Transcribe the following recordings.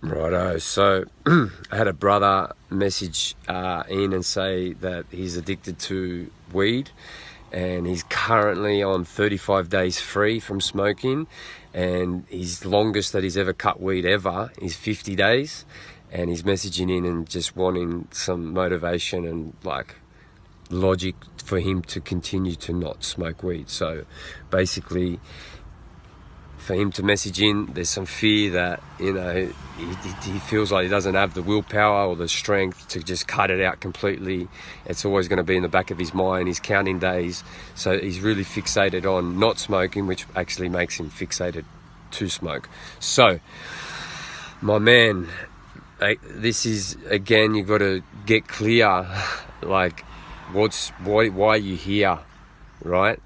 Righto. So I had a brother message in and say that he's addicted to weed, and he's currently on 35 days free from smoking, and his longest that he's ever cut weed ever is 50 days, and he's messaging in and just wanting some motivation and like logic for him to continue to not smoke weed. So basically, for him to message in, there's some fear that, you know, he feels like he doesn't have the willpower or the strength to just cut it out completely. It's always going to be in the back of his mind. He's counting days. So he's really fixated on not smoking, which actually makes him fixated to smoke. So, my man, this is, again, you've got to get clear, like, why are you here, right?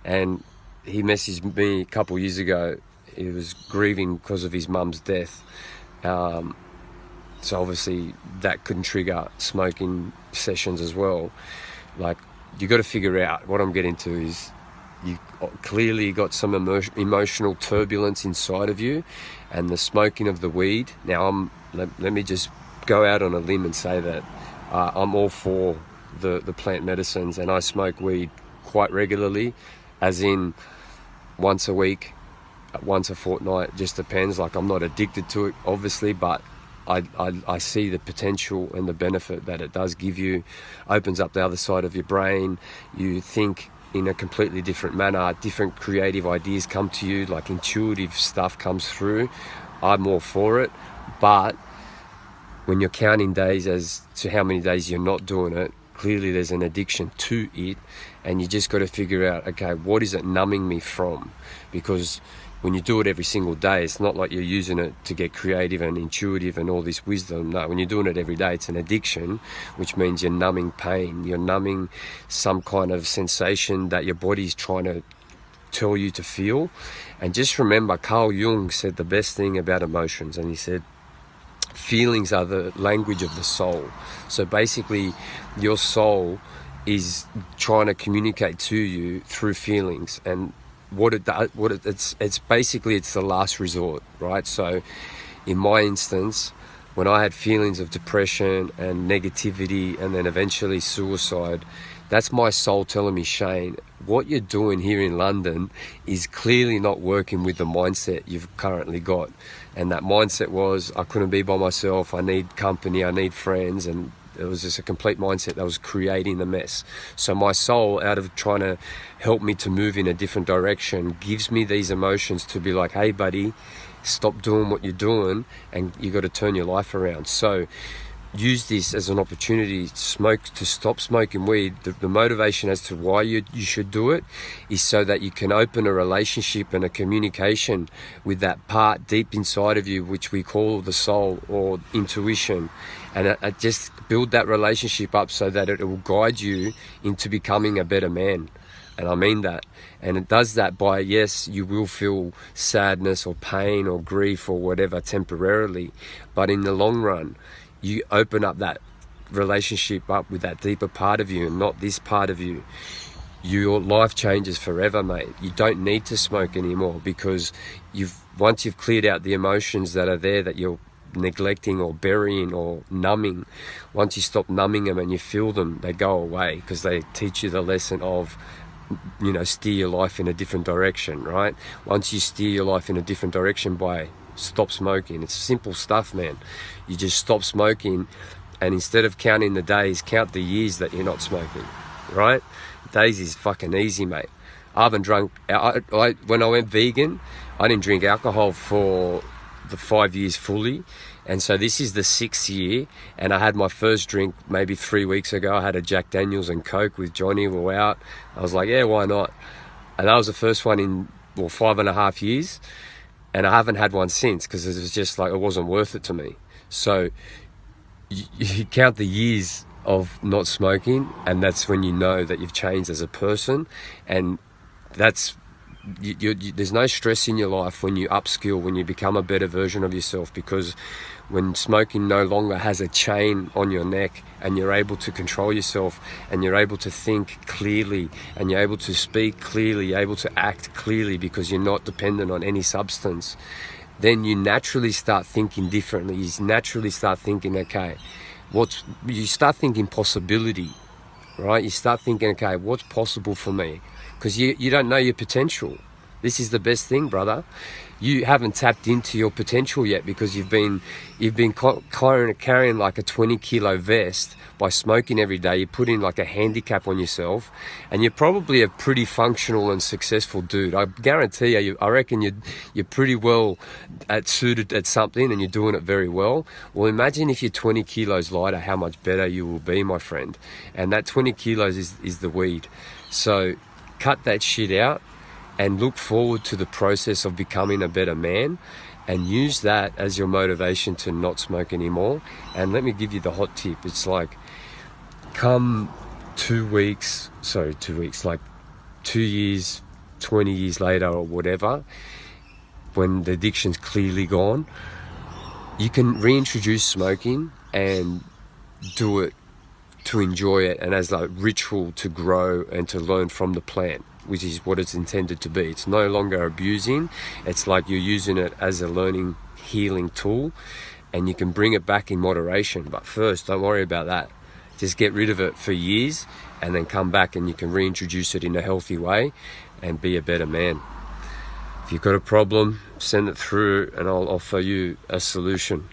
And he messaged me a couple of years ago. He was grieving because of his mum's death. So obviously that could trigger smoking sessions as well. Like, you got to figure out, what I'm getting to is, you clearly got some emotional turbulence inside of you, and the smoking of the weed. Now, let me just go out on a limb and say that I'm all for the plant medicines, and I smoke weed quite regularly, as in once a week, once a fortnight, just depends. Like, I'm not addicted to it, obviously, but I see the potential and the benefit that it does give you. Opens up the other side of your brain. You think in a completely different manner. Different creative ideas come to you, like intuitive stuff comes through. I'm all for it, but when you're counting days as to how many days you're not doing it, clearly there's an addiction to it, and you just got to figure out, okay, what is it numbing me from? Because when you do it every single day, it's not like you're using it to get creative and intuitive and all this wisdom. No, when you're doing it every day, it's an addiction, which means you're numbing pain. You're numbing some kind of sensation that your body's trying to tell you to feel. And just remember, Carl Jung said the best thing about emotions, and he said, feelings are the language of the soul. So basically, your soul is trying to communicate to you through feelings, and it's basically the last resort, right? So in my instance, when I had feelings of depression and negativity and then eventually suicide, that's my soul telling me, Shane, what you're doing here in London is clearly not working with the mindset you've currently got. And that mindset was, I couldn't be by myself, I need company, I need friends, and it was just a complete mindset that was creating the mess. So my soul, out of trying to help me to move in a different direction, gives me these emotions to be like, hey buddy, stop doing what you're doing, and you got to turn your life around. So use this as an opportunity to stop smoking weed. The motivation as to why you should do it is so that you can open a relationship and a communication with that part deep inside of you, which we call the soul or intuition, and just build that relationship up so that it will guide you into becoming a better man. And I mean that. And it does that by, yes, you will feel sadness or pain or grief or whatever temporarily, but in the long run, you open up that relationship up with that deeper part of you and not this part of you. Your life changes forever, mate. You don't need to smoke anymore, because once you've cleared out the emotions that are there that you're neglecting or burying or numbing, once you stop numbing them and you feel them, they go away, because they teach you the lesson of, you know, steer your life in a different direction, right? Once you steer your life in a different direction by stop smoking, it's simple stuff, man. You just stop smoking, and instead of counting the days, count the years that you're not smoking, right? Days is fucking easy, mate. I haven't drunk, when I went vegan, I didn't drink alcohol for the 5 years fully, and so this is the 6th year, and I had my first drink maybe 3 weeks ago. I had a Jack Daniels and Coke with Johnny. We were out. I was like, yeah, why not? And that was the first one in 5.5 years, and I haven't had one since, because it was just like, it wasn't worth it to me. So you count the years of not smoking, and that's when you know that you've changed as a person. And that's there's no stress in your life when you upskill, when you become a better version of yourself, because when smoking no longer has a chain on your neck, and you're able to control yourself, and you're able to think clearly, and you're able to speak clearly, you're able to act clearly, because you're not dependent on any substance, then you naturally start thinking differently. You naturally start thinking, okay, you start thinking possibility, right? You start thinking, okay, what's possible for me? Because you don't know your potential. This is the best thing, brother. You haven't tapped into your potential yet because you've been carrying like a 20-kilo vest by smoking every day. You're putting like a handicap on yourself, and you're probably a pretty functional and successful dude. I guarantee you, I reckon you're pretty well suited at something, and you're doing it very well. Well, imagine if you're 20 kilos lighter, how much better you will be, my friend. And that 20 kilos is the weed. So cut that shit out and look forward to the process of becoming a better man, and use that as your motivation to not smoke anymore. And let me give you the hot tip. It's like, come 2 weeks, like 2 years, 20 years later or whatever, when the addiction's clearly gone, you can reintroduce smoking and do it to enjoy it and as a ritual to grow and to learn from the plant, which is what it's intended to be. It's no longer abusing. It's like you're using it as a learning, healing tool, and you can bring it back in moderation. But first, don't worry about that. Just get rid of it for years and then come back, and you can reintroduce it in a healthy way and be a better man. If you've got a problem, send it through and I'll offer you a solution.